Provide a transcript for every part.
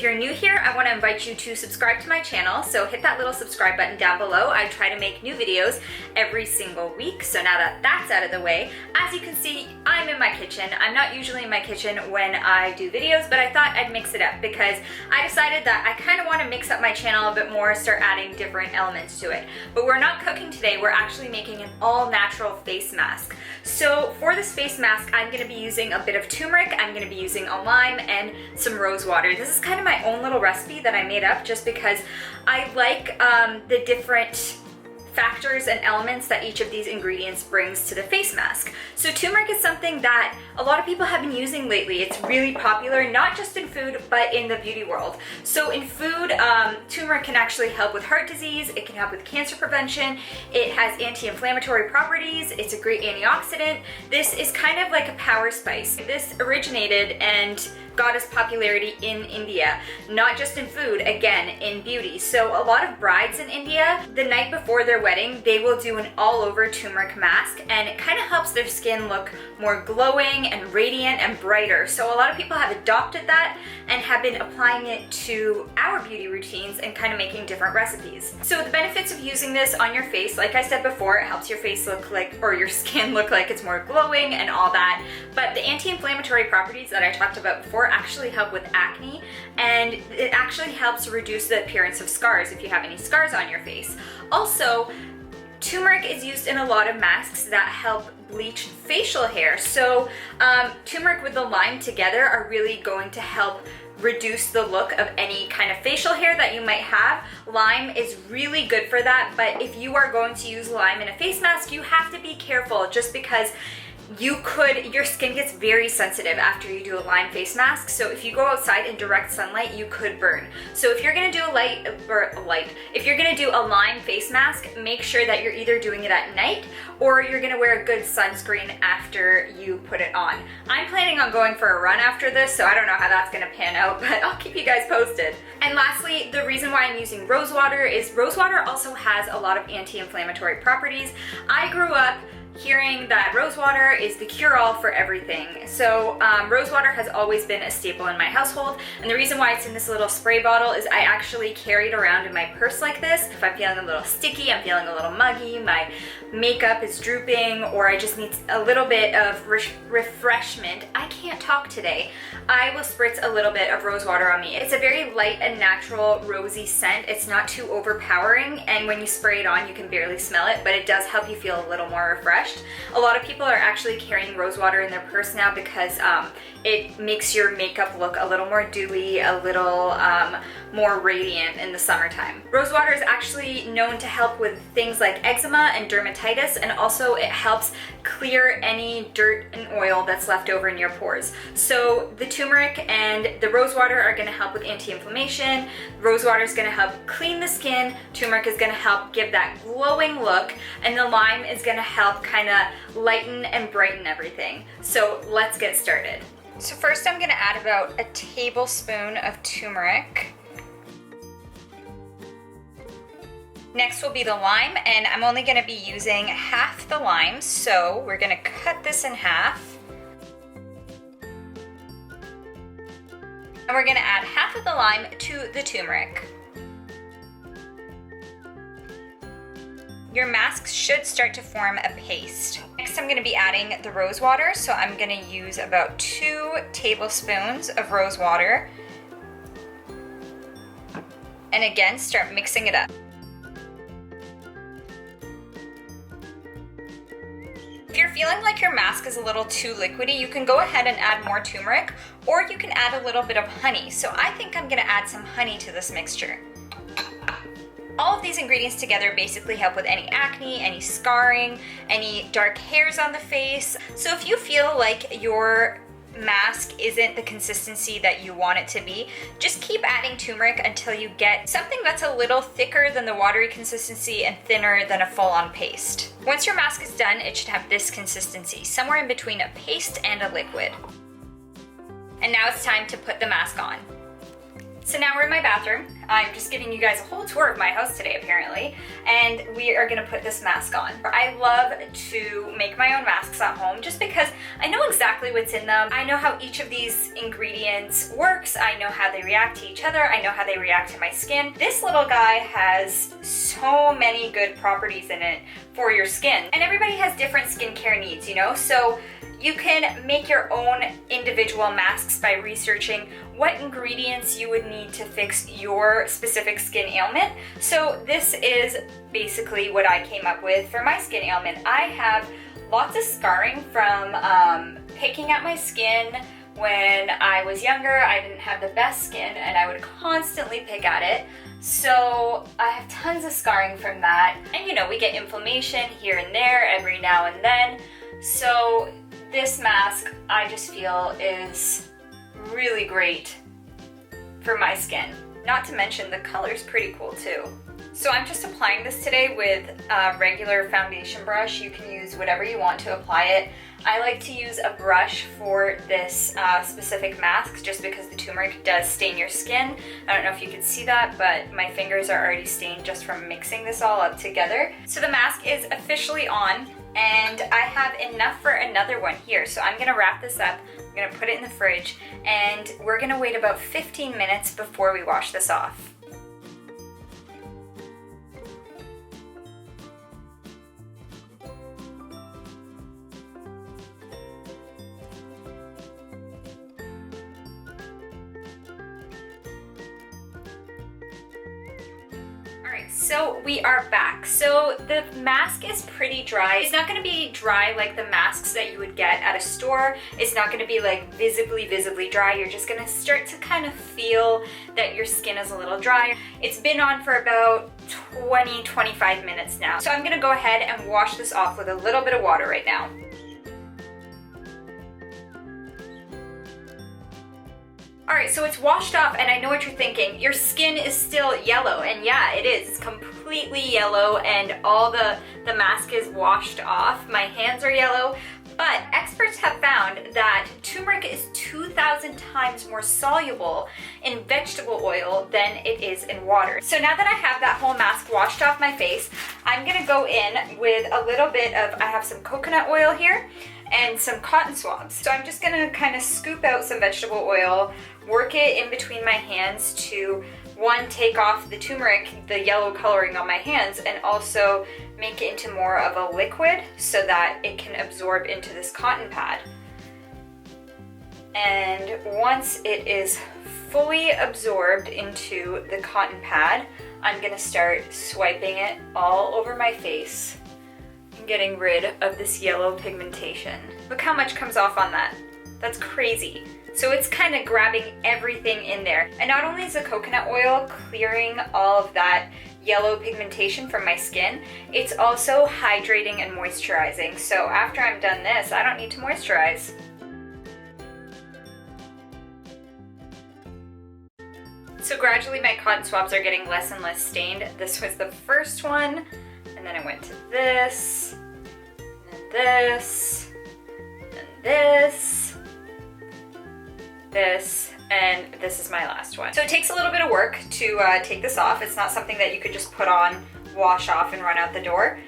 you're new here, I want to invite you to subscribe to my channel, so hit that little subscribe button down below. I try to make new videos every single week, so now that that's out of the way, as you can see, I'm in my kitchen. I'm not usually in my kitchen when I do videos, but I thought I'd mix it up because I decided that I kind of want to mix up my channel a bit more, start adding different elements to it. But we're not cooking today, we're actually making an all-natural face mask. So for this face mask, I'm going to be using a bit of turmeric, I'm going to be using a lime, and some rose water. This is kind of my own little recipe that I made up just because I like the different factors and elements that each of these ingredients brings to the face mask. So turmeric is something that a lot of people have been using lately. It's really popular, not just in food, but in the beauty world. So in food, turmeric can actually help with heart disease, it can help with cancer prevention, it has anti-inflammatory properties, it's a great antioxidant. This is kind of like a power spice. This originated and got its popularity in India, not just in food, again, in beauty. So a lot of brides in India, the night before their wedding, they will do an all-over turmeric mask, and it kind of helps their skin look more glowing and radiant and brighter. So a lot of people have adopted that and have been applying it to our beauty routines and kind of making different recipes. So the benefits of using this on your face, like I said before, it helps your face look like, or your skin look like it's more glowing and all that. But the anti-inflammatory properties that I talked about before actually help with acne, and it actually helps reduce the appearance of scars if you have any scars on your face. Also, turmeric is used in a lot of masks that help bleach facial hair. So turmeric with the lime together are really going to help reduce the look of any kind of facial hair that you might have. Lime is really good for that, but if you are going to use lime in a face mask, you have to be careful just because your skin gets very sensitive after you do a lime face mask. So if you go outside in direct sunlight, you could burn. So if you're gonna do if you're gonna do a lime face mask, make sure that you're either doing it at night or you're gonna wear a good sunscreen after you put it on. I'm planning on going for a run after this, so I don't know how that's gonna pan out, but I'll keep you guys posted. And lastly, the reason why I'm using rose water is rose water also has a lot of anti-inflammatory properties. I grew up hearing that rose water is the cure-all for everything. So rose water has always been a staple in my household, and the reason why it's in this little spray bottle is I actually carry it around in my purse like this. If I'm feeling a little sticky, I'm feeling a little muggy, my makeup is drooping, or I just need a little bit of refreshment, I can't talk today, I will spritz a little bit of rose water on me. It's a very light and natural rosy scent. It's not too overpowering, and when you spray it on, you can barely smell it, but it does help you feel a little more refreshed. A lot of people are actually carrying rose water in their purse now because it makes your makeup look a little more dewy, a little more radiant in the summertime. Rose water is actually known to help with things like eczema and dermatitis, and also it helps clear any dirt and oil that's left over in your pores. So the turmeric and the rose water are going to help with anti-inflammation, rose water is going to help clean the skin, turmeric is going to help give that glowing look, and the lime is going to help kind of lighten and brighten everything. So let's get started. So first I'm going to add about a tablespoon of turmeric. Next will be the lime, and I'm only going to be using half the lime, so we're going to cut this in half. And we're going to add half of the lime to the turmeric. Your masks should start to form a paste. Next I'm going to be adding the rose water, so I'm going to use about 2 tablespoons of rose water. And again, start mixing it up. If you're feeling like your mask is a little too liquidy, you can go ahead and add more turmeric, or you can add a little bit of honey. So I think I'm going to add some honey to this mixture. All of these ingredients together basically help with any acne, any scarring, any dark hairs on the face. So if you feel like your mask isn't the consistency that you want it to be, just keep adding turmeric until you get something that's a little thicker than the watery consistency and thinner than a full-on paste. Once your mask is done, it should have this consistency, somewhere in between a paste and a liquid. And now it's time to put the mask on. So now we're in my bathroom. I'm just giving you guys a whole tour of my house today apparently, and we are gonna put this mask on. I love to make my own masks at home just because I know exactly what's in them. I know how each of these ingredients works. I know how they react to each other. I know how they react to my skin. This little guy has so many good properties in it for your skin. And everybody has different skincare needs, you know? So you can make your own individual masks by researching what ingredients you would need to fix your specific skin ailment. So this is basically what I came up with for my skin ailment. I have lots of scarring from picking at my skin. When I was younger, I didn't have the best skin and I would constantly pick at it. So I have tons of scarring from that. And you know, we get inflammation here and there every now and then. So this mask, I just feel, is really great for my skin. Not to mention the color's pretty cool too. So I'm just applying this today with a regular foundation brush. You can use whatever you want to apply it. I like to use a brush for this specific mask just because the turmeric does stain your skin. I don't know if you can see that, but my fingers are already stained just from mixing this all up together. So the mask is officially on, and I have enough for another one here. So I'm gonna wrap this up, I'm gonna put it in the fridge, and we're gonna wait about 15 minutes before we wash this off. So we are back. So the mask is pretty dry. It's not going to be dry like the masks that you would get at a store. It's not going to be like visibly dry. You're just going to start to kind of feel that your skin is a little dry. It's been on for about 20-25 minutes now. So I'm going to go ahead and wash this off with a little bit of water right now. Alright, so it's washed off, and I know what you're thinking. Your skin is still yellow, and yeah, it is. It's completely yellow, and all the mask is washed off. My hands are yellow, but experts have found that turmeric is 2,000 times more soluble in vegetable oil than it is in water. So now that I have that whole mask washed off my face, I'm gonna go in with a little bit of, I have some coconut oil here, and some cotton swabs. So I'm just gonna kind of scoop out some vegetable oil, work it in between my hands to, one, take off the turmeric, the yellow coloring on my hands, and also make it into more of a liquid so that it can absorb into this cotton pad. And once it is fully absorbed into the cotton pad, I'm gonna start swiping it all over my face, getting rid of this yellow pigmentation. Look how much comes off on that. That's crazy. So it's kind of grabbing everything in there. And not only is the coconut oil clearing all of that yellow pigmentation from my skin, it's also hydrating and moisturizing. So after I'm done this, I don't need to moisturize. So gradually my cotton swabs are getting less and less stained. This was the first one, and then I went to this, and then this, and this, this, and this is my last one. So it takes a little bit of work to take this off. It's not something that you could just put on, wash off, and run out the door,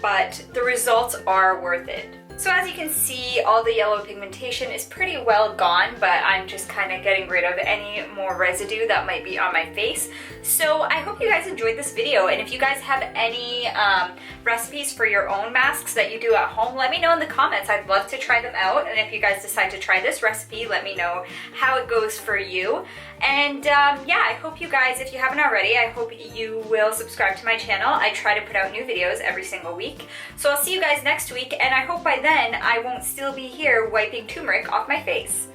but the results are worth it. So as you can see, all the yellow pigmentation is pretty well gone, but I'm just kind of getting rid of any more residue that might be on my face. So I hope you guys enjoyed this video, and if you guys have any recipes for your own masks that you do at home, let me know in the comments. I'd love to try them out, and if you guys decide to try this recipe, let me know how it goes for you. And yeah, I hope you guys, if you haven't already, I hope you will subscribe to my channel. I try to put out new videos every single week. So I'll see you guys next week, and I hope by then I won't still be here wiping turmeric off my face.